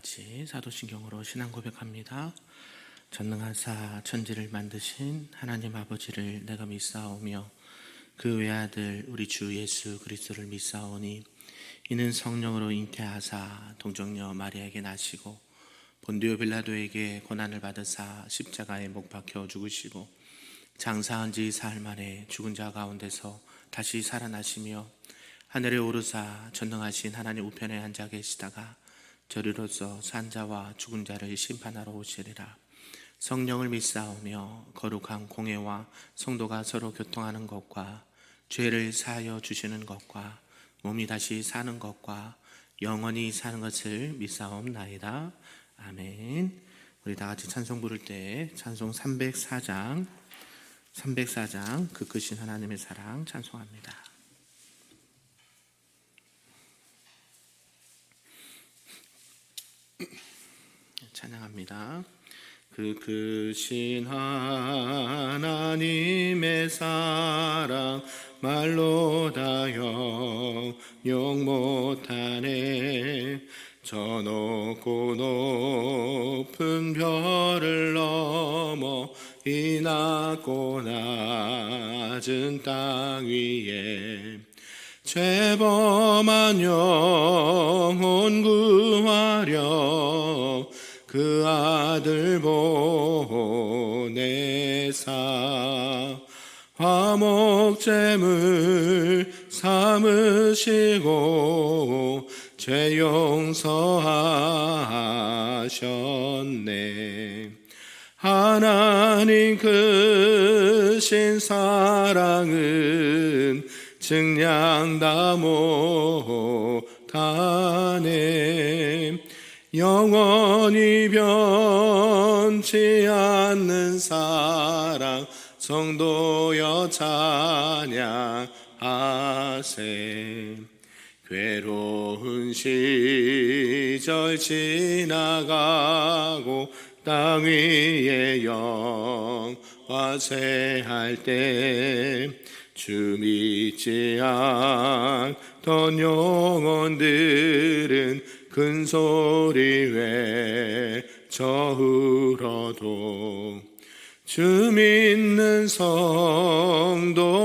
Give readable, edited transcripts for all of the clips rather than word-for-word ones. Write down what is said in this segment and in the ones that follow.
같이 사도신경으로 신앙 고백합니다. 전능하사 천지를 만드신 하나님 아버지를 내가 믿사오며 그 외아들 우리 주 예수 그리스도를 믿사오니 이는 성령으로 잉태하사 동정녀 마리아에게 나시고 본디오 빌라도에게 고난을 받으사 십자가에 못 박혀 죽으시고 장사한 지 사흘 만에 죽은 자 가운데서 다시 살아나시며 하늘에 오르사 전능하신 하나님 우편에 앉아 계시다가 저리로서 산 자와 죽은 자를 심판하러 오시리라. 성령을 믿사오며 거룩한 공회와 성도가 서로 교통하는 것과 죄를 사하여 주시는 것과 몸이 다시 사는 것과 영원히 사는 것을 믿사옵나이다. 아멘. 우리 다 같이 찬송 부를 때 찬송 304장 그 크신 하나님의 사랑 찬송합니다. 찬양합니다. 그 크신 하나님의 사랑 말로 다 형용 못하네. 저 높고 높은 별을 넘어 이 낮고 낮은 땅 위에 죄범한 영혼 구하려 그 아들 보내사 화목제물 삼으시고 죄 용서하셨네. 하나님 크신 사랑은 증량다 못하네. 영원히 변치 않는 사랑 성도여 찬양하세. 괴로운 시절 지나가고 땅 위에 영화세할 때 주 믿지 않던 영혼들은 큰 소리 외쳐 울어도 주 믿는 성도들에게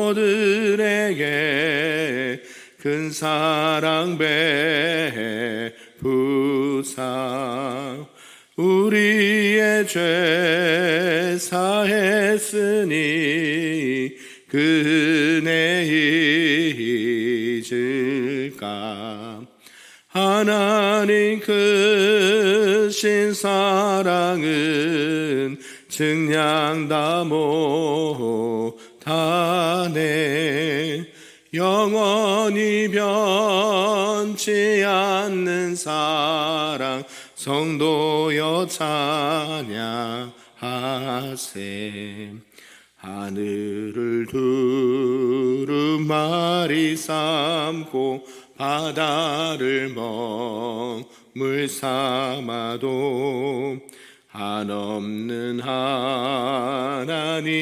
큰 사랑 베푸사 우리의 죄 사했으니 그 은혜 잊을까. 하나님 크신 사랑은 증량다 못하네. 영원히 변치 않는 사랑 성도여 찬양하세. 하늘을 두루마리 삼고 바다를 먹물 삼아도 한없는 하나님의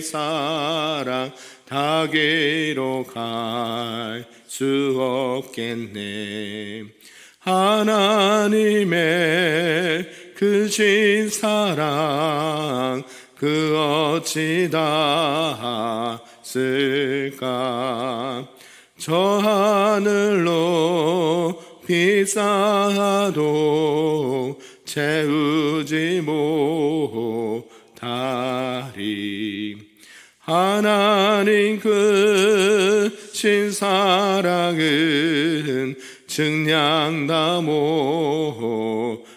사랑 다 기록할 수 없겠네. 하나님의 크신 사랑 그 어찌 다 쓸까. 저 하늘로 비싸도 채우지 못하리. 하나님 크신 사랑은 증량다 못하네.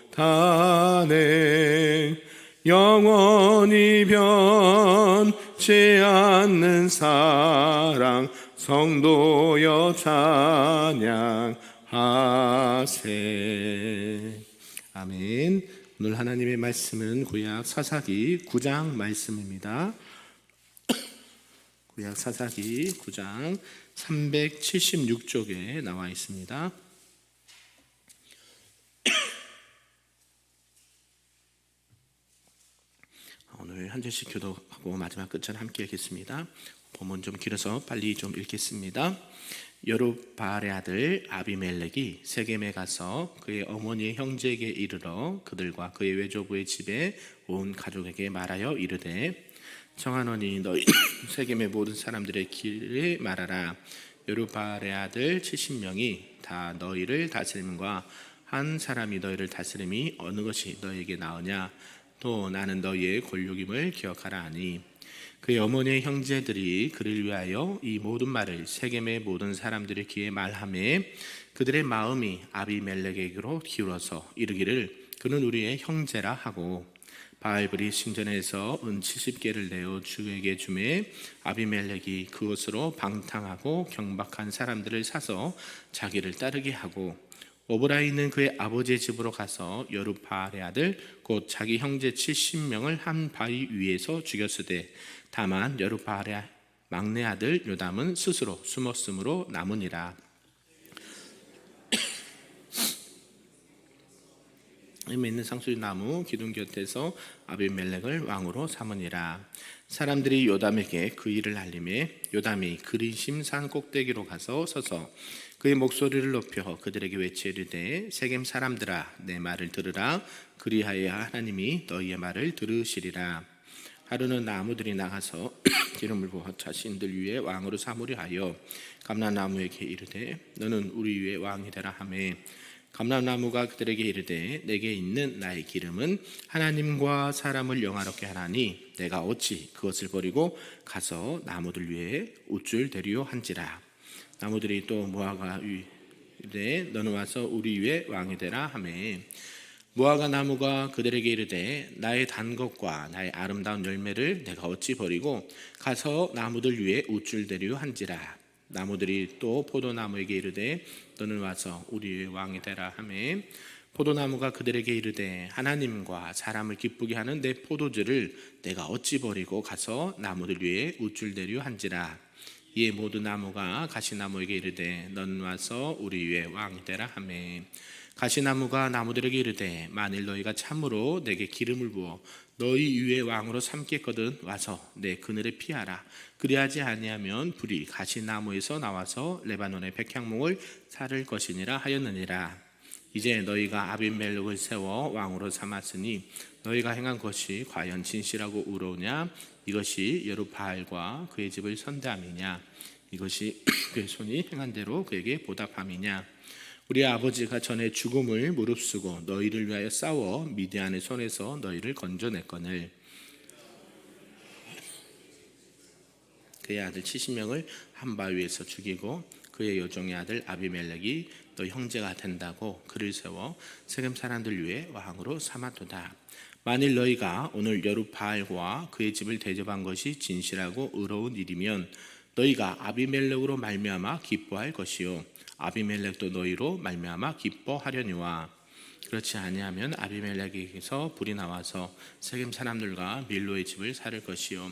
영원히 변치 않는 사랑 성도여 찬양하세. 아멘. 오늘 하나님의 말씀은 구약 사사기 9장 말씀입니다. 구약 사사기 9장 376쪽에 나와 있습니다. 오늘 한 절씩 교도하고 마지막 끝절 함께 읽겠습니다. 본문 좀 길어서 빨리 좀 읽겠습니다. 여룹바알의 아들 아비멜렉이 세겜에 가서 그의 어머니의 형제에게 이르러 그들과 그의 외조부의 집에 온 가족에게 말하여 이르되 청하노니 너희 세겜의 모든 사람들의 길에 말하라. 여룹바알의 아들 70명이 다 너희를 다스림과 한 사람이 너희를 다스림이 어느 것이 너희에게 나으냐. 또 나는 너희의 권력임을 기억하라 하니 그의 어머니의 형제들이 그를 위하여 이 모든 말을 세겜의 모든 사람들의 귀에 말하매 그들의 마음이 아비멜렉에게로 기울어서 이르기를 그는 우리의 형제라 하고 바알브리 신전에서 은 70개를 내어 주에게 주매 아비멜렉이 그것으로 방탕하고 경박한 사람들을 사서 자기를 따르게 하고 오브라에 있는 그의 아버지의 집으로 가서 여룹바알의 아들 곧 자기 형제 70명을 한 바위 위에서 죽였으되 다만 여룹바알의 막내 아들 요담은 스스로 숨었으므로 남으니라. 의미 있는 상수리 나무 기둥 곁에서 아비멜렉을 왕으로 삼으니라. 사람들이 요담에게 그 일을 알림해 요담이 그리심 산 꼭대기로 가서 서서 그의 목소리를 높여 그들에게 외치르되 세겜 사람들아 내 말을 들으라. 그리하여야 하나님이 너희의 말을 들으시리라. 하루는 나무들이 나가서 기름을 부어 자신들 위에 왕으로 삼으려 하여 감람나무에게 이르되 너는 우리 위에 왕이 되라 하매 감람나무가 그들에게 이르되 내게 있는 나의 기름은 하나님과 사람을 영화롭게 하나니 내가 어찌 그것을 버리고 가서 나무들 위에 우쭐 대리요 한지라. 나무들이 또 무화과 이르되 너는 와서 우리 위에 왕이 되라 하매 무화과 나무가 그들에게 이르되 나의 단 것과 나의 아름다운 열매를 내가 어찌 버리고 가서 나무들 위에 우쭐 대리요 한지라. 나무들이 또 포도나무에게 이르되 너는 와서 우리 위에 왕이 되라 하매 포도나무가 그들에게 이르되 하나님과 사람을 기쁘게 하는 내 포도주를 내가 어찌 버리고 가서 나무들 위에 우쭐대려 한지라. 이에 모든 나무가 가시나무에게 이르되 너는 와서 우리 위에 왕이 되라 하매 가시나무가 나무들에게 이르되 만일 너희가 참으로 내게 기름을 부어 너희 위에 왕으로 삼겠거든 와서 내 그늘에 피하라. 그리하지 아니하면 불이 가시나무에서 나와서 레바논의 백향목을 사를 것이니라 하였느니라. 이제 너희가 아비멜렉을 세워 왕으로 삼았으니 너희가 행한 것이 과연 진실하고 의로우냐. 이것이 여룹바알과 그의 집을 선대함이냐. 이것이 그의 손이 행한 대로 그에게 보답함이냐. 우리 아버지가 전에 죽음을 무릅쓰고 너희를 위하여 싸워 미디안의 손에서 너희를 건져냈거늘 그의 아들 70명을 한 바위에서 죽이고 그의 여종의 아들 아비멜렉이 너 형제가 된다고 그를 세워 세겜 사람들 위에 왕으로 삼았도다. 만일 너희가 오늘 여룹바알과 그의 집을 대접한 것이 진실하고 의로운 일이면 너희가 아비멜렉으로 말미암아 기뻐할 것이요 아비멜렉도 너희로 말미암아 기뻐하려니와 그렇지 아니하면 아비멜렉에게서 불이 나와서 세겜 사람들과 밀로의 집을 살을 것이요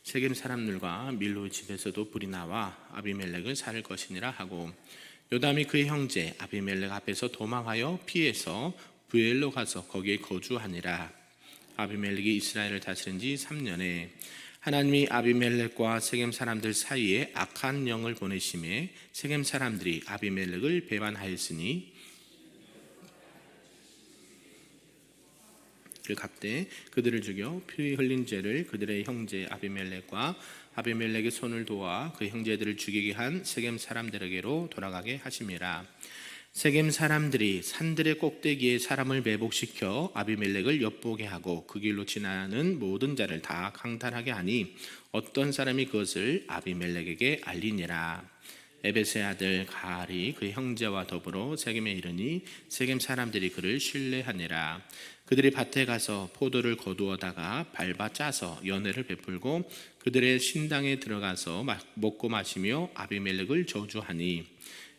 세겜 사람들과 밀로의 집에서도 불이 나와 아비멜렉을 살을 것이니라 하고 요담이 그의 형제 아비멜렉 앞에서 도망하여 피해서 부엘로 가서 거기에 거주하니라. 아비멜렉이 이스라엘을 다스린 지 3년에 하나님이 아비멜렉과 세겜 사람들 사이에 악한 영을 보내심에 세겜 사람들이 아비멜렉을 배반하였으니 그 각대 그들을 죽여 피 흘린 죄를 그들의 형제 아비멜렉과 아비멜렉의 손을 도와 그 형제들을 죽이게 한 세겜 사람들에게로 돌아가게 하심이라. 세겜 사람들이 산들의 꼭대기에 사람을 매복시켜 아비멜렉을 엿보게 하고 그 길로 지나는 모든 자를 다 강탈하게 하니 어떤 사람이 그것을 아비멜렉에게 알리니라. 에벳의 아들 가알이 그 형제와 더불어 세겜에 이르니 세겜 사람들이 그를 신뢰하니라. 그들이 밭에 가서 포도를 거두어다가 밟아 짜서 연회를 베풀고 그들의 신당에 들어가서 먹고 마시며 아비멜렉을 저주하니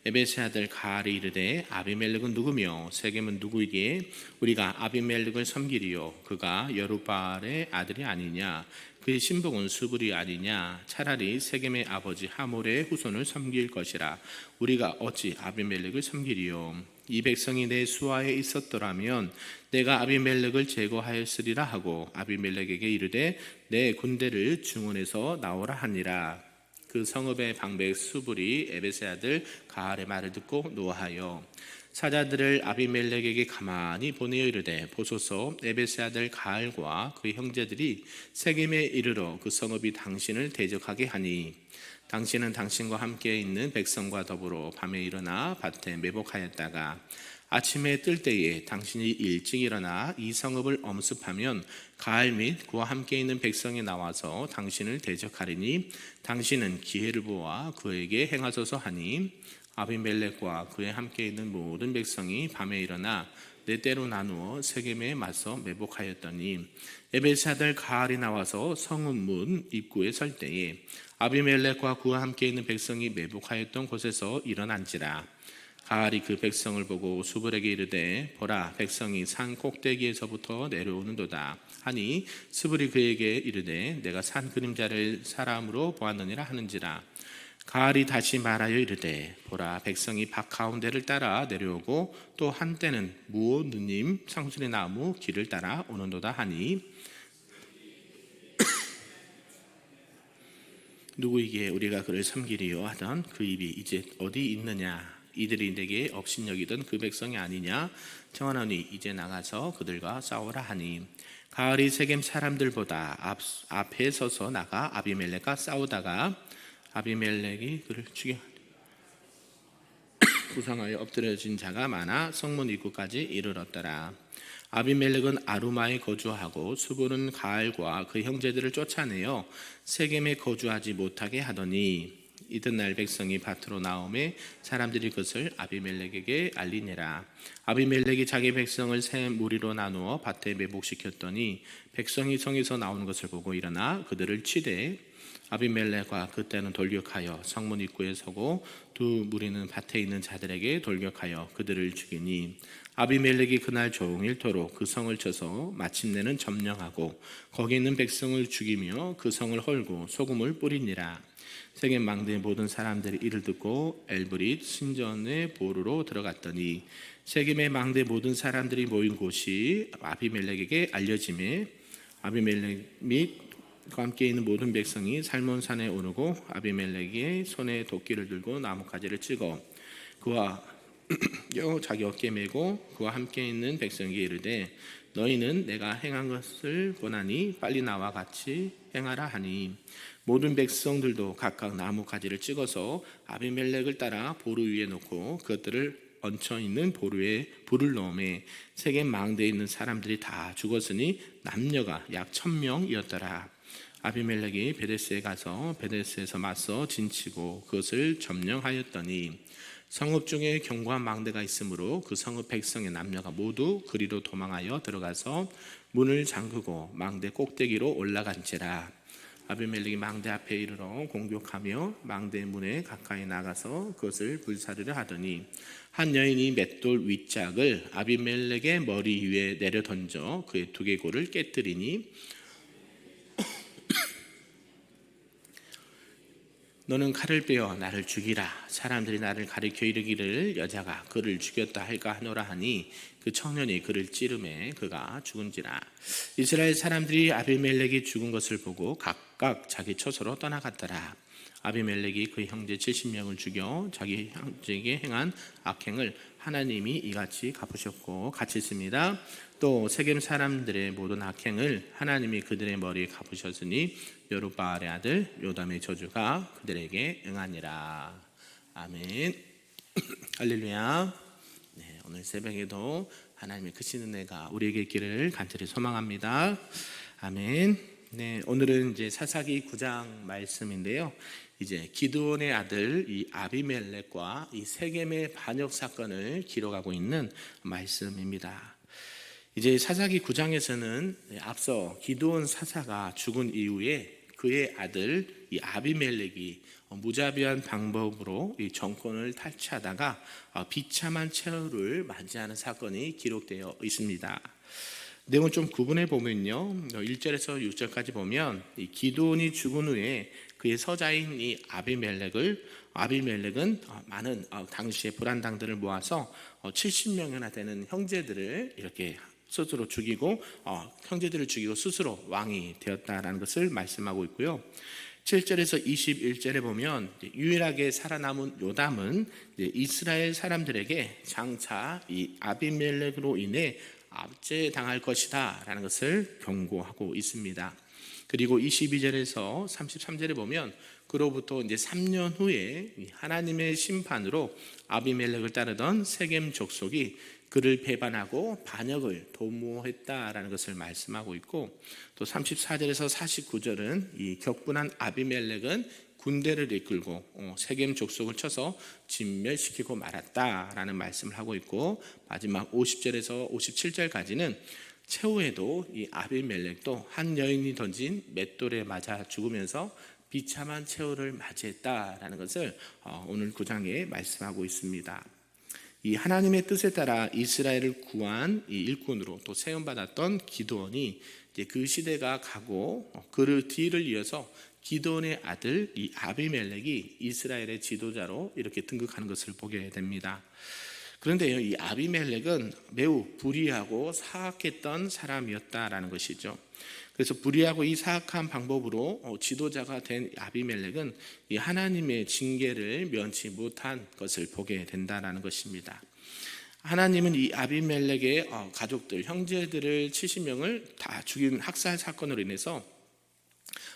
에벳의 아들 가알이 이르되 아비멜렉은 누구며 세겜은 누구이기에 우리가 아비멜렉을 섬기리요 그가 여룹바알의 아들이 아니냐 그의 신복은 수불이 아니냐 차라리 세겜의 아버지 하몰의 후손을 섬길 것이라 우리가 어찌 아비멜렉을 섬기리요 이 백성이 내 수하에 있었더라면 내가 아비멜렉을 제거하였으리라 하고 아비멜렉에게 이르되 내 군대를 중원에서 나오라 하니라. 그 성읍의 방백 수불이 에벳의 아들 가알의 말을 듣고 노하여 사자들을 아비멜렉에게 가만히 보내어 이르되 보소서 에벳의 아들 가알과 그의 형제들이 세겜에 이르러 그 성읍이 당신을 대적하게 하니 당신은 당신과 함께 있는 백성과 더불어 밤에 일어나 밭에 매복하였다가 아침에 뜰 때에 당신이 일찍 일어나 이 성읍을 엄습하면 가알 및 그와 함께 있는 백성이 나와서 당신을 대적하리니 당신은 기회를 보아 그에게 행하소서 하니 아비멜렉과 그에 함께 있는 모든 백성이 밤에 일어나 네 때로 나누어 세겜에 맞서 매복하였더니 에벳의 아들 가알이 나와서 성읍 문 입구에 설 때에 아비멜렉과 그와 함께 있는 백성이 매복하였던 곳에서 일어난지라. 가알이 그 백성을 보고 수불에게 이르되 보라 백성이 산 꼭대기에서부터 내려오는도다 하니 수불이 그에게 이르되 내가 산 그림자를 사람으로 보았느니라 하는지라. 가알이 다시 말하여 이르되 보라 백성이 밭 가운데를 따라 내려오고 또 한때는 무오 느님 상수리 나무 길을 따라 오는도다 하니 누구에게 우리가 그를 섬기리요 하던 그 입이 이제 어디 있느냐. 이들이 내게 업신여기던 그 백성이 아니냐. 청하노니 이제 나가서 그들과 싸우라 하니 가알이 세겜 사람들보다 앞에 서서 나가 아비멜렉과 싸우다가 아비멜렉이 그를 죽여 부상하여 엎드려진 자가 많아 성문 입구까지 이르렀더라. 아비멜렉은 아루마에 거주하고 수불은 가알과 그 형제들을 쫓아내어 세겜에 거주하지 못하게 하더니 이튿날 백성이 밭으로 나오매 사람들이 그것을 아비멜렉에게 알리니라. 아비멜렉이 자기 백성을 세 무리로 나누어 밭에 매복시켰더니 백성이 성에서 나오는 것을 보고 일어나 그들을 치되 아비멜렉과 그때는 돌격하여 성문 입구에 서고 두 무리는 밭에 있는 자들에게 돌격하여 그들을 죽이니 아비멜렉이 그날 종일토록 그 성을 쳐서 마침내는 점령하고 거기 있는 백성을 죽이며 그 성을 헐고 소금을 뿌리니라. 세겜 망대의 모든 사람들이 이를 듣고 엘브릿 신전의 보루로 들어갔더니 세겜의 망대 모든 사람들이 모인 곳이 아비멜렉에게 알려지매 아비멜렉 및 그와 함께 있는 모든 백성이 살몬산에 오르고 아비멜렉의 손에 도끼를 들고 나뭇가지를 찍어 그와 자기 어깨에 메고 그와 함께 있는 백성에게 이르되 너희는 내가 행한 것을 보나니 빨리 나와 같이 행하라 하니 모든 백성들도 각각 나뭇가지를 찍어서 아비멜렉을 따라 보루 위에 놓고 그것들을 얹혀 있는 보루에 불을 넣음에 세겜 망대에 있는 사람들이 다 죽었으니 남녀가 약 1000명이었더라. 아비멜렉이 베데스에 가서 베데스에서 맞서 진치고 그것을 점령하였더니 성읍 중에 견고한 망대가 있으므로 그 성읍 백성의 남녀가 모두 그리로 도망하여 들어가서 문을 잠그고 망대 꼭대기로 올라간지라. 아비멜렉이 망대 앞에 이르러 공격하며 망대 문에 가까이 나가서 그것을 불사르려 하더니 한 여인이 맷돌 윗짝을 아비멜렉의 머리 위에 내려 던져 그의 두개골을 깨뜨리니 너는 칼을 빼어 나를 죽이라. 사람들이 나를 가리켜 이르기를 여자가 그를 죽였다 할까 하노라 하니 그 청년이 그를 찌르매 그가 죽은지라. 이스라엘 사람들이 아비멜렉이 죽은 것을 보고 각각 자기 처소로 떠나갔더라. 아비멜렉이 그 형제 70명을 죽여 자기 형제에게 행한 악행을 하나님이 이같이 갚으셨고 같이 있습니다. 또 세겜 사람들의 모든 악행을 하나님이 그들의 머리에 갚으셨으니 여룻바알의 아들 요담의 저주가 그들에게 응하니라. 아멘. 할렐루야. 네, 오늘 새벽에도 하나님의 크신 은혜가 우리에게 있기를 간절히 소망합니다. 아멘. 네, 오늘은 이제 사사기 9장 말씀인데요. 이제 기드온의 아들 이 아비멜렉과 이 세겜의 반역 사건을 기록하고 있는 말씀입니다. 이제 사사기 9장에서는 앞서 기드온 사사가 죽은 이후에 그의 아들 이 아비멜렉이 무자비한 방법으로 이 정권을 탈취하다가 비참한 최후를 맞이하는 사건이 기록되어 있습니다. 내용을 좀 구분해 보면요, 1절에서 6절까지 보면 이 기드온이 죽은 후에 그의 서자인 이 아비멜렉은 많은 당시의 불안당들을 모아서 70명이나 되는 형제들을 이렇게 스스로 죽이고 형제들을 죽이고 스스로 왕이 되었다라는 것을 말씀하고 있고요. 17절에서 21절에 보면 유일하게 살아남은 요담은 이스라엘 사람들에게 장차 이 아비멜렉으로 인해 압제당할 것이다 라는 것을 경고하고 있습니다. 그리고 22절에서 33절에 보면 그로부터 이제 3년 후에 하나님의 심판으로 아비멜렉을 따르던 세겜 족속이 그를 배반하고 반역을 도모했다라는 것을 말씀하고 있고, 또 34절에서 49절은 이 격분한 아비멜렉은 군대를 이끌고 세겜 족속을 쳐서 진멸시키고 말았다라는 말씀을 하고 있고, 마지막 50절에서 57절까지는 최후에도 이 아비멜렉도 한 여인이 던진 맷돌에 맞아 죽으면서 비참한 최후를 맞이했다라는 것을 오늘 9장에 말씀하고 있습니다. 이 하나님의 뜻에 따라 이스라엘을 구한 이 일꾼으로 또 세움받았던 기드온이 이제 그 시대가 가고 그를 뒤를 이어서 기드온의 아들 이 아비멜렉이 이스라엘의 지도자로 이렇게 등극하는 것을 보게 됩니다. 그런데요, 이 아비멜렉은 매우 불의하고 사악했던 사람이었다라는 것이죠. 그래서 불의하고 이 사악한 방법으로 지도자가 된 아비멜렉은 이 하나님의 징계를 면치 못한 것을 보게 된다라는 것입니다. 하나님은 이 아비멜렉의 가족들, 형제들을 70명을 다 죽인 학살 사건으로 인해서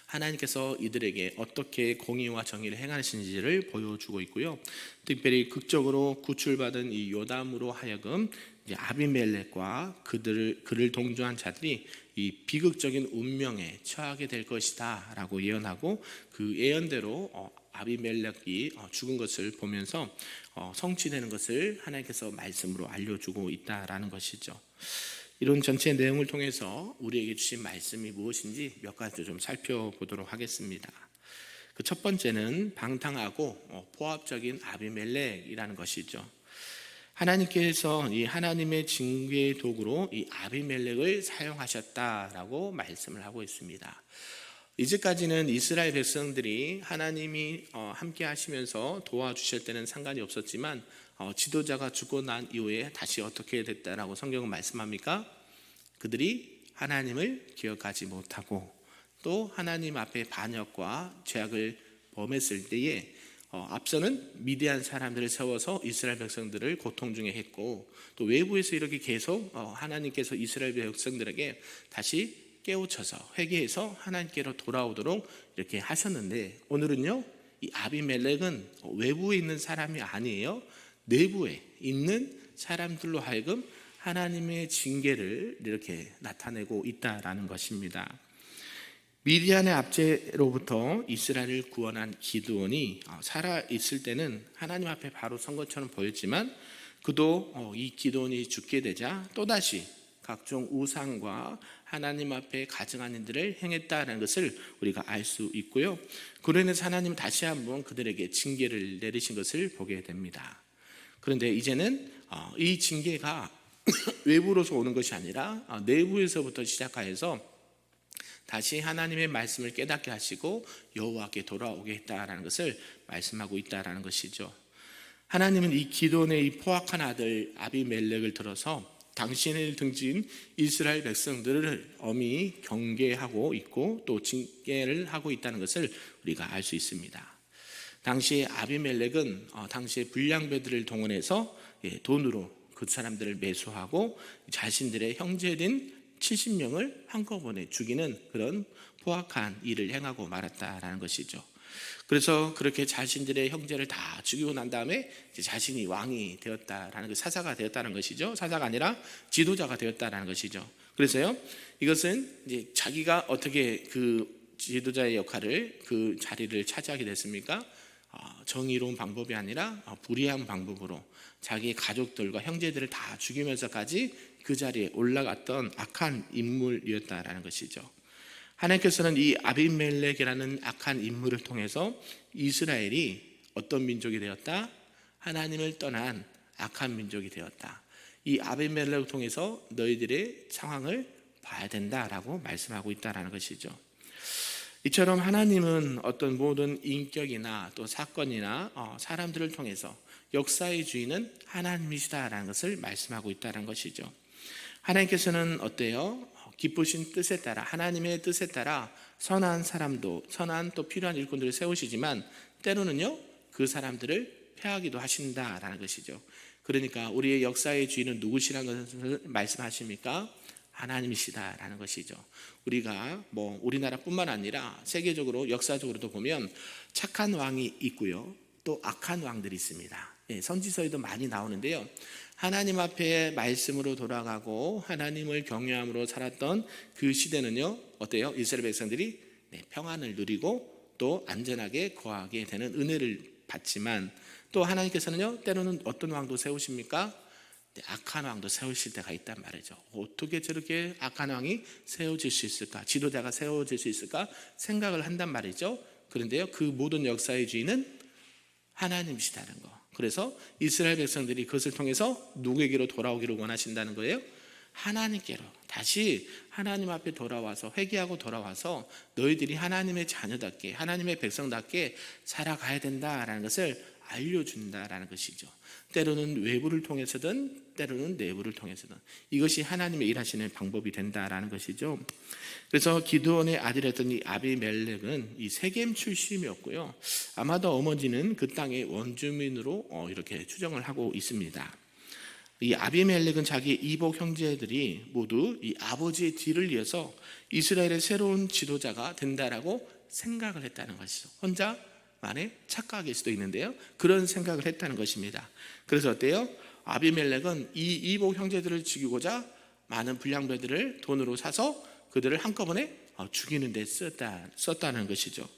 하나님께서 이들에게 어떻게 공의와 정의를 행하시는지를 보여주고 있고요. 특별히 극적으로 구출받은 이 요담으로 하여금 이제 아비멜렉과 그를 동조한 자들이 이 비극적인 운명에 처하게 될 것이다 라고 예언하고, 그 예언대로 아비멜렉이 죽은 것을 보면서 성취되는 것을 하나님께서 말씀으로 알려주고 있다라는 것이죠. 이런 전체 내용을 통해서 우리에게 주신 말씀이 무엇인지 몇 가지 좀 살펴보도록 하겠습니다. 그 첫 번째는 방탕하고 포압적인 아비멜렉이라는 것이죠. 하나님께서 이 하나님의 징계의 도구로 이 아비멜렉을 사용하셨다라고 말씀을 하고 있습니다. 이제까지는 이스라엘 백성들이 하나님이 함께 하시면서 도와주실 때는 상관이 없었지만 지도자가 죽고 난 이후에 다시 어떻게 됐다라고 성경은 말씀합니까? 그들이 하나님을 기억하지 못하고 또 하나님 앞에 반역과 죄악을 범했을 때에 앞서는 미디안 사람들을 세워서 이스라엘 백성들을 고통 중에 했고, 또 외부에서 이렇게 계속 하나님께서 이스라엘 백성들에게 다시 깨우쳐서 회개해서 하나님께로 돌아오도록 이렇게 하셨는데, 오늘은요 이 아비멜렉은 외부에 있는 사람이 아니에요. 내부에 있는 사람들로 하여금 하나님의 징계를 이렇게 나타내고 있다라는 것입니다. 미디안의 압제로부터 이스라엘을 구원한 기드온이 살아있을 때는 하나님 앞에 바로 선 것처럼 보였지만, 그도 이 기드온이 죽게 되자 또다시 각종 우상과 하나님 앞에 가증한 일들을 행했다는 것을 우리가 알 수 있고요. 그로 인해서 하나님은 다시 한번 그들에게 징계를 내리신 것을 보게 됩니다. 그런데 이제는 이 징계가 외부로서 오는 것이 아니라 내부에서부터 시작하여서 다시 하나님의 말씀을 깨닫게 하시고 여호와께 돌아오게 했다라는 것을 말씀하고 있다라는 것이죠. 하나님은 이 기드온의 이 포악한 아들 아비멜렉을 들어서 당신을 등진 이스라엘 백성들을 엄히 경계하고 있고 또 징계를 하고 있다는 것을 우리가 알 수 있습니다. 당시 아비멜렉은 당시의 불량배들을 동원해서 돈으로 그 사람들을 매수하고 자신들의 형제된 70명을 한꺼번에 죽이는 그런 포악한 일을 행하고 말았다라는 것이죠. 그래서 그렇게 자신들의 형제를 다 죽이고 난 다음에 자신이 왕이 되었다라는 그 사사가 되었다는 것이죠. 사사가 아니라 지도자가 되었다라는 것이죠. 그래서요, 이것은 이제 자기가 어떻게 그 지도자의 역할을 그 자리를 차지하게 됐습니까? 정의로운 방법이 아니라 불의한 방법으로 자기 가족들과 형제들을 다 죽이면서까지 그 자리에 올라갔던 악한 인물이었다라는 것이죠. 하나님께서는 이 아비멜렉이라는 악한 인물을 통해서 이스라엘이 어떤 민족이 되었다? 하나님을 떠난 악한 민족이 되었다. 이 아비멜렉을 통해서 너희들의 상황을 봐야 된다라고 말씀하고 있다라는 것이죠. 이처럼 하나님은 어떤 모든 인격이나 또 사건이나 사람들을 통해서 역사의 주인은 하나님이시다라는 것을 말씀하고 있다는 것이죠. 하나님께서는 어때요? 기쁘신 뜻에 따라, 하나님의 뜻에 따라 선한 사람도, 선한 또 필요한 일꾼들을 세우시지만 때로는요 그 사람들을 패하기도 하신다라는 것이죠. 그러니까 우리의 역사의 주인은 누구시라는 것을 말씀하십니까? 하나님이시다라는 것이죠. 우리가 우리나라뿐만 아니라 세계적으로 역사적으로도 보면 착한 왕이 있고요, 또 악한 왕들이 있습니다. 선지서에도 많이 나오는데요, 하나님 앞에 말씀으로 돌아가고 하나님을 경외함으로 살았던 그 시대는요 어때요? 이스라엘 백성들이 평안을 누리고 또 안전하게 거하게 되는 은혜를 받지만, 또 하나님께서는요 때로는 어떤 왕도 세우십니까? 악한 왕도 세우실 때가 있단 말이죠. 어떻게 저렇게 악한 왕이 세워질 수 있을까, 지도자가 세워질 수 있을까 생각을 한단 말이죠. 그런데요 그 모든 역사의 주인은 하나님이시다는 거. 그래서 이스라엘 백성들이 그것을 통해서 누구에게로 돌아오기를 원하신다는 거예요? 하나님께로 다시 하나님 앞에 돌아와서, 회개하고 돌아와서 너희들이 하나님의 자녀답게, 하나님의 백성답게 살아가야 된다라는 것을 알려준다라는 것이죠. 때로는 외부를 통해서든 때로는 내부를 통해서든 이것이 하나님의 일하시는 방법이 된다라는 것이죠. 그래서 기드온의 아들이었던 이 아비멜렉은 이 세겜 출신이었고요, 아마도 어머니는 그 땅의 원주민으로 이렇게 추정을 하고 있습니다. 이 아비멜렉은 자기 이복 형제들이 모두 이 아버지의 뒤를 이어서 이스라엘의 새로운 지도자가 된다라고 생각을 했다는 것이죠. 혼자만의 착각일 수도 있는데요, 그런 생각을 했다는 것입니다. 그래서 어때요? 아비멜렉은 이 이복 형제들을 죽이고자 많은 불량배들을 돈으로 사서 그들을 한꺼번에 죽이는 데 썼다는 것이죠.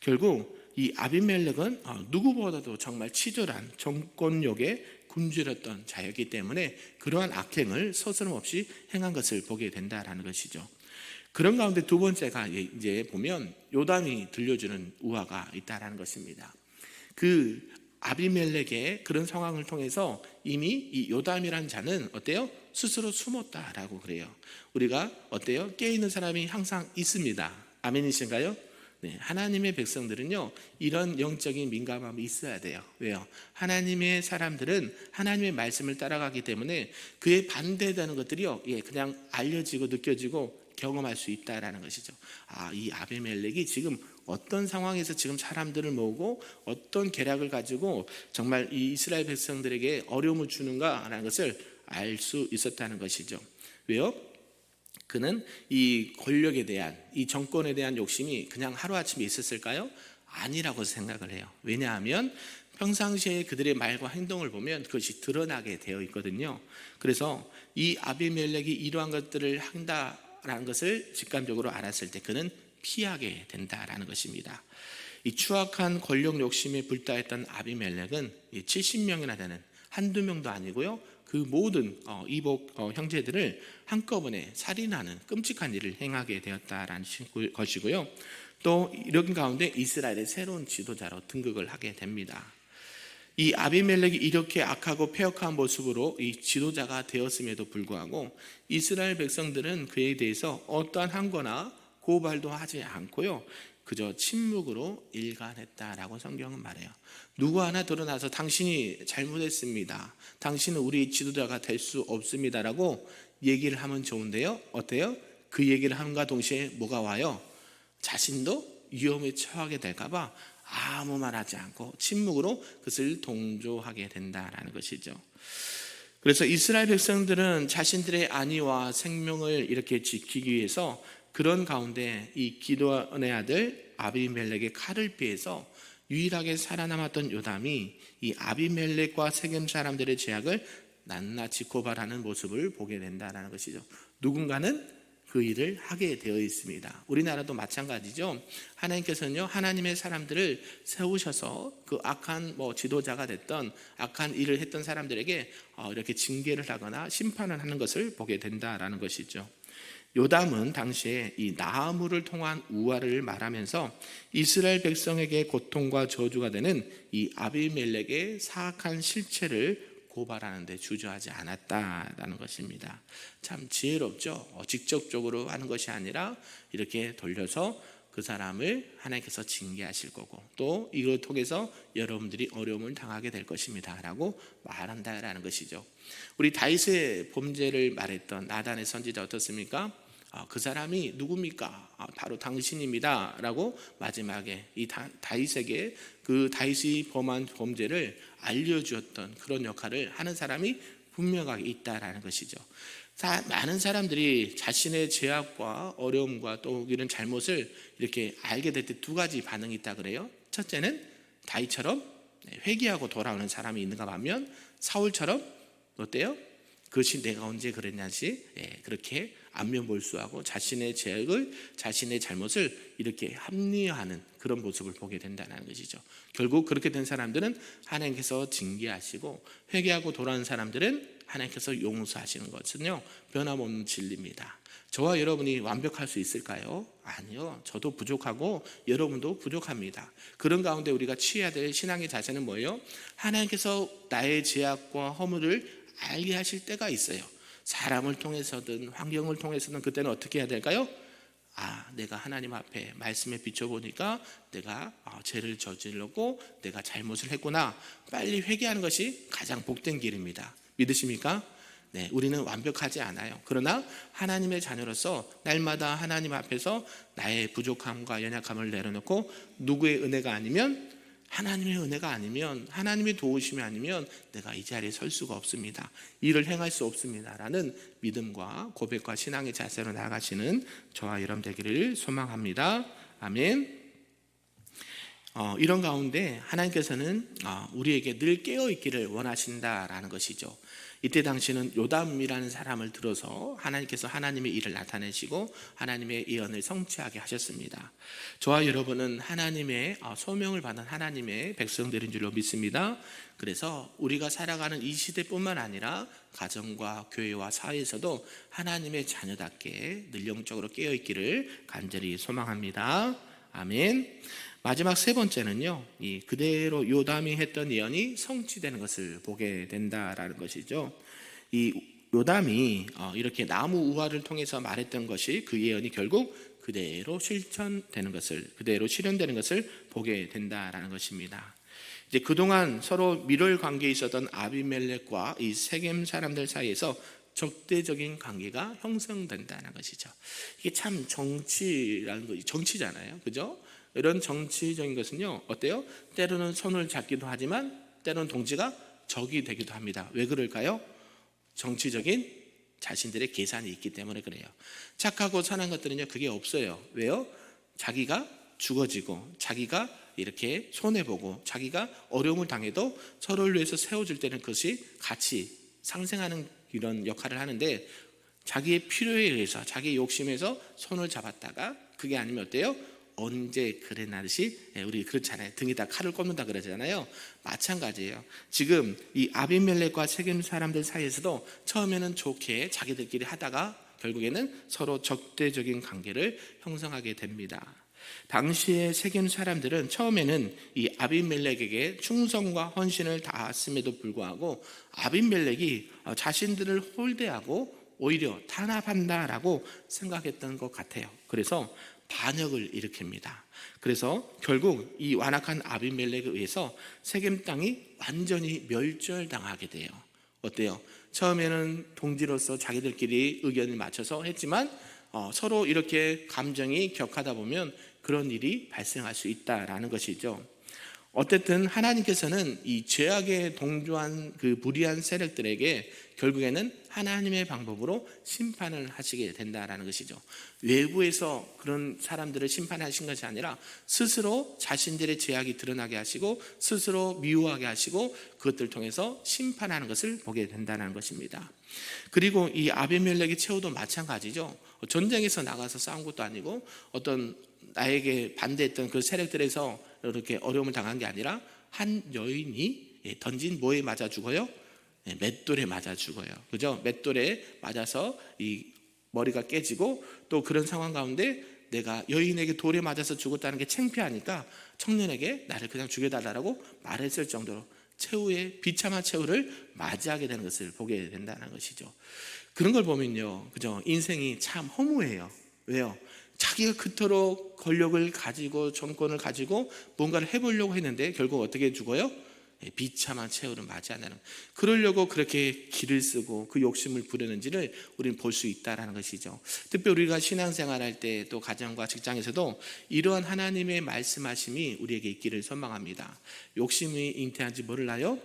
결국 이 아비멜렉은 누구보다도 정말 치졸한 정권욕에 굶주렸던 자였기 때문에 그러한 악행을 서스럼없이 행한 것을 보게 된다라는 것이죠. 그런 가운데 두 번째가 이제 보면 요담이 들려주는 우화가 있다라는 것입니다. 그 아비멜렉의 그런 상황을 통해서 이미 이 요담이란 자는 어때요? 스스로 숨었다라고 그래요. 우리가 어때요? 깨있는 사람이 항상 있습니다. 아멘이신가요? 네, 하나님의 백성들은요 이런 영적인 민감함이 있어야 돼요. 왜요? 하나님의 사람들은 하나님의 말씀을 따라가기 때문에 그에 반대되는 것들이요 그냥 알려지고 느껴지고 경험할 수 있다라는 것이죠. 이 아비멜렉이 지금 어떤 상황에서 지금 사람들을 모으고 어떤 계략을 가지고 정말 이 이스라엘 백성들에게 어려움을 주는가라는 것을 알 수 있었다는 것이죠. 왜요? 그는 이 권력에 대한, 이 정권에 대한 욕심이 그냥 하루아침에 있었을까요? 아니라고 생각을 해요. 왜냐하면 평상시에 그들의 말과 행동을 보면 그것이 드러나게 되어 있거든요. 그래서 이 아비멜렉이 이러한 것들을 한다라는 것을 직감적으로 알았을 때 그는 피하게 된다라는 것입니다. 이 추악한 권력 욕심에 불타했던 아비멜렉은 70명이나 되는, 한두 명도 아니고요, 그 모든 이복 형제들을 한꺼번에 살인하는 끔찍한 일을 행하게 되었다라는 것이고요. 또 이런 가운데 이스라엘의 새로운 지도자로 등극을 하게 됩니다. 이 아비멜렉이 이렇게 악하고 패역한 모습으로 이 지도자가 되었음에도 불구하고 이스라엘 백성들은 그에 대해서 어떠한 항거나 고발도 하지 않고요, 그저 침묵으로 일관했다라고 성경은 말해요. 누구 하나 드러나서 당신이 잘못했습니다, 당신은 우리 지도자가 될 수 없습니다라고 얘기를 하면 좋은데요, 어때요? 그 얘기를 함과 동시에 뭐가 와요? 자신도 위험에 처하게 될까봐 아무 말 하지 않고 침묵으로 그것을 동조하게 된다라는 것이죠. 그래서 이스라엘 백성들은 자신들의 안위와 생명을 이렇게 지키기 위해서 그런 가운데 이 기드온의 아들 아비멜렉의 칼을 피해서 유일하게 살아남았던 요담이 이 아비멜렉과 세겜 사람들의 죄악을 낱낱이 고발하는 모습을 보게 된다는 것이죠. 누군가는 그 일을 하게 되어 있습니다. 우리나라도 마찬가지죠. 하나님께서는요 하나님의 사람들을 세우셔서 그 악한 지도자가 됐던, 악한 일을 했던 사람들에게 이렇게 징계를 하거나 심판을 하는 것을 보게 된다라는 것이죠. 요담은 당시에 이 나아무를 통한 우화를 말하면서 이스라엘 백성에게 고통과 저주가 되는 이 아비멜렉의 사악한 실체를 고발하는 데 주저하지 않았다라는 것입니다. 참 지혜롭죠. 직접적으로 하는 것이 아니라 이렇게 돌려서 그 사람을 하나님께서 징계하실 거고 또 이걸 통해서 여러분들이 어려움을 당하게 될 것입니다 라고 말한다라는 것이죠. 우리 다윗의 범죄를 말했던 나단의 선지자 어떻습니까? 그 사람이 누굽니까? 바로 당신입니다 라고 마지막에 이 다윗에게 그 다윗이 범한 범죄를 알려주었던 그런 역할을 하는 사람이 분명하게 있다라는 것이죠. 많은 사람들이 자신의 죄악과 어려움과 또 이런 잘못을 이렇게 알게 될 때 두 가지 반응이 있다 그래요. 첫째는 다윗처럼 회개하고 돌아오는 사람이 있는가 하면, 사울처럼 어때요? 그것이 내가 언제 그랬냐지 그렇게 안면몰수하고 자신의 죄악을, 자신의 잘못을 이렇게 합리화하는 그런 모습을 보게 된다는 것이죠. 결국 그렇게 된 사람들은 하나님께서 징계하시고, 회개하고 돌아오는 사람들은 하나님께서 용서하시는 것은요 변함없는 진리입니다. 저와 여러분이 완벽할 수 있을까요? 아니요. 저도 부족하고 여러분도 부족합니다. 그런 가운데 우리가 취해야 될 신앙의 자세는 뭐예요? 하나님께서 나의 죄악과 허물을 알게 하실 때가 있어요. 사람을 통해서든 환경을 통해서든 그때는 어떻게 해야 될까요? 내가 하나님 앞에 말씀에 비춰보니까 내가 죄를 저질렀고 내가 잘못을 했구나. 빨리 회개하는 것이 가장 복된 길입니다. 믿으십니까? 네, 우리는 완벽하지 않아요. 그러나 하나님의 자녀로서 날마다 하나님 앞에서 나의 부족함과 연약함을 내려놓고, 누구의 은혜가 아니면, 하나님의 은혜가 아니면, 하나님의 도우심이 아니면 내가 이 자리에 설 수가 없습니다. 일을 행할 수 없습니다 라는 믿음과 고백과 신앙의 자세로 나아가시는 저와 여러분 되기를 소망합니다. 아멘. 이런 가운데 하나님께서는 우리에게 늘 깨어있기를 원하신다라는 것이죠. 이때 당시는 요담이라는 사람을 들어서 하나님께서 하나님의 일을 나타내시고 하나님의 예언을 성취하게 하셨습니다. 저와 여러분은 하나님의 소명을 받은 하나님의 백성들인 줄로 믿습니다. 그래서 우리가 살아가는 이 시대뿐만 아니라 가정과 교회와 사회에서도 하나님의 자녀답게 늘 영적으로 깨어있기를 간절히 소망합니다. 아멘. 마지막 세 번째는요, 그대로 요담이 했던 예언이 성취되는 것을 보게 된다라는 것이죠. 이 요담이 이렇게 나무 우화를 통해서 말했던 것이, 그 예언이 결국 그대로 실천되는 것을, 그대로 실현되는 것을 보게 된다라는 것입니다. 이제 그동안 서로 밀월 관계에 있었던 아비멜렉과 이 세겜 사람들 사이에서 적대적인 관계가 형성된다는 것이죠. 이게 참 정치라는 거, 정치잖아요, 그죠? 이런 정치적인 것은요 어때요? 때로는 손을 잡기도 하지만 때로는 동지가 적이 되기도 합니다. 왜 그럴까요? 정치적인 자신들의 계산이 있기 때문에 그래요. 착하고 선한 것들은요 그게 없어요. 왜요? 자기가 죽어지고 자기가 이렇게 손해보고 자기가 어려움을 당해도 서로를 위해서 세워줄 때는 그것이 같이 상생하는 이런 역할을 하는데, 자기의 필요에 의해서 자기의 욕심에서 손을 잡았다가 그게 아니면 어때요? 언제 그랬나듯이, 우리 그렇잖아요. 등에다 칼을 꽂는다 그러잖아요. 마찬가지예요. 지금 이 아비멜렉과 세겜 사람들 사이에서도 처음에는 좋게 자기들끼리 하다가 결국에는 서로 적대적인 관계를 형성하게 됩니다. 당시의 세겜 사람들은 처음에는 이 아비멜렉에게 충성과 헌신을 다했음에도 불구하고 아비멜렉이 자신들을 홀대하고 오히려 탄압한다라고 생각했던 것 같아요. 그래서 반역을 일으킵니다. 그래서 결국 이 완악한 아비멜렉에 의해서 세겜 땅이 완전히 멸절당하게 돼요. 어때요? 처음에는 동지로서 자기들끼리 의견을 맞춰서 했지만 서로 이렇게 감정이 격하다 보면 그런 일이 발생할 수 있다라는 것이죠. 어쨌든 하나님께서는 이 죄악에 동조한 그 불의한 세력들에게 결국에는 하나님의 방법으로 심판을 하시게 된다라는 것이죠. 외부에서 그런 사람들을 심판하신 것이 아니라 스스로 자신들의 죄악이 드러나게 하시고 스스로 미워하게 하시고 그것들을 통해서 심판하는 것을 보게 된다는 것입니다. 그리고 이 아비멜렉의 최후도 마찬가지죠. 전쟁에서 나가서 싸운 것도 아니고 어떤 나에게 반대했던 그 세력들에서 이렇게 어려움을 당한 게 아니라 한 여인이 던진 뭐에 맞아 죽어요? 맷돌에 맞아 죽어요. 그죠? 맷돌에 맞아서 이 머리가 깨지고, 또 그런 상황 가운데 내가 여인에게 돌에 맞아서 죽었다는 게 창피하니까 청년에게 나를 그냥 죽여달라고 말했을 정도로 최후의 비참한 최후를 맞이하게 되는 것을 보게 된다는 것이죠. 그런 걸 보면요, 그죠? 인생이 참 허무해요. 왜요? 자기가 그토록 권력을 가지고 정권을 가지고 뭔가를 해보려고 했는데 결국 어떻게 죽어요? 비참한 최후를 맞이한다는 거예요. 그러려고 그렇게 기를 쓰고 그 욕심을 부렸는지를 우리는 볼 수 있다는 것이죠. 특별히 우리가 신앙생활할 때 또 가정과 직장에서도 이러한 하나님의 말씀하심이 우리에게 있기를 소망합니다. 욕심이 잉태한 지 뭐를 낳아요?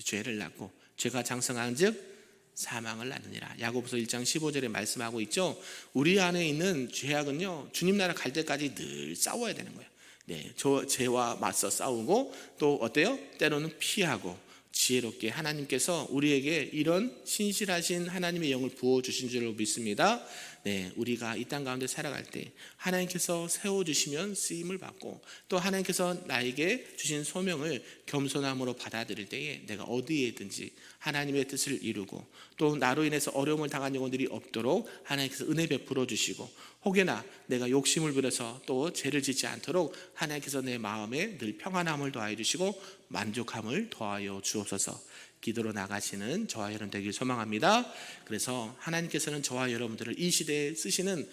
죄를 낳고 죄가 장성한 즉 사망을 낳느니라. 야고보서 1장 15절에 말씀하고 있죠. 우리 안에 있는 죄악은요, 주님 나라 갈 때까지 늘 싸워야 되는 거예요. 네, 저 죄와 맞서 싸우고 또 어때요? 때로는 피하고 지혜롭게 하나님께서 우리에게 이런 신실하신 하나님의 영을 부어주신 줄로 믿습니다. 네, 우리가 이 땅 가운데 살아갈 때 하나님께서 세워주시면 쓰임을 받고 또 하나님께서 나에게 주신 소명을 겸손함으로 받아들일 때에 내가 어디에든지 하나님의 뜻을 이루고 또 나로 인해서 어려움을 당한 영혼들이 없도록 하나님께서 은혜 베풀어 주시고 혹여나 내가 욕심을 부려서 또 죄를 짓지 않도록 하나님께서 내 마음에 늘 평안함을 더하여 주시고 만족함을 더하여 주옵소서. 기도로 나가시는 저와 여러분 되길 소망합니다. 그래서 하나님께서는 저와 여러분들을 이 시대에 쓰시는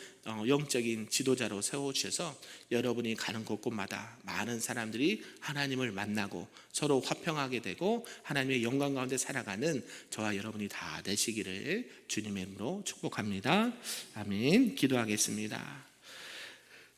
영적인 지도자로 세워주셔서 여러분이 가는 곳곳마다 많은 사람들이 하나님을 만나고 서로 화평하게 되고 하나님의 영광 가운데 살아가는 저와 여러분이 다 되시기를 주님의 이름으로 축복합니다. 아멘. 기도하겠습니다.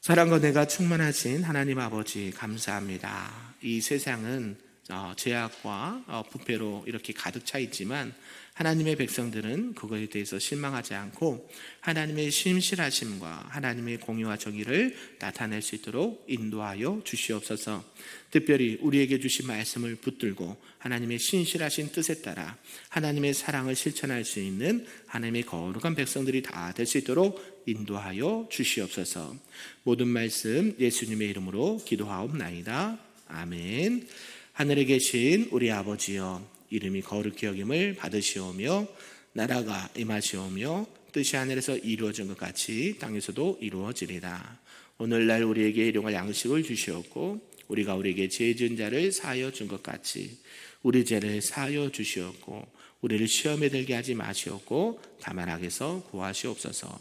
사랑과 은혜가 충만하신 하나님 아버지 감사합니다. 이 세상은 죄악과 부패로 이렇게 가득 차 있지만 하나님의 백성들은 그거에 대해서 실망하지 않고 하나님의 신실하심과 하나님의 공의와 정의를 나타낼 수 있도록 인도하여 주시옵소서. 특별히 우리에게 주신 말씀을 붙들고 하나님의 신실하신 뜻에 따라 하나님의 사랑을 실천할 수 있는 하나님의 거룩한 백성들이 다 될 수 있도록 인도하여 주시옵소서. 모든 말씀 예수님의 이름으로 기도하옵나이다. 아멘. 하늘에 계신 우리 아버지여, 이름이 거룩히 여김을 받으시오며 나라가 임하시오며 뜻이 하늘에서 이루어진 것 같이 땅에서도 이루어지리라. 오늘날 우리에게 일용할 양식을 주시옵고 우리가 우리에게 죄 지은 자를 사하여 준 것 같이 우리 죄를 사하여 주시옵고 우리를 시험에 들게 하지 마시옵고 다만 악에서 구하시옵소서.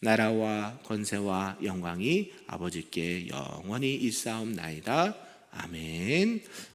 나라와 권세와 영광이 아버지께 영원히 있사옵나이다. 아멘.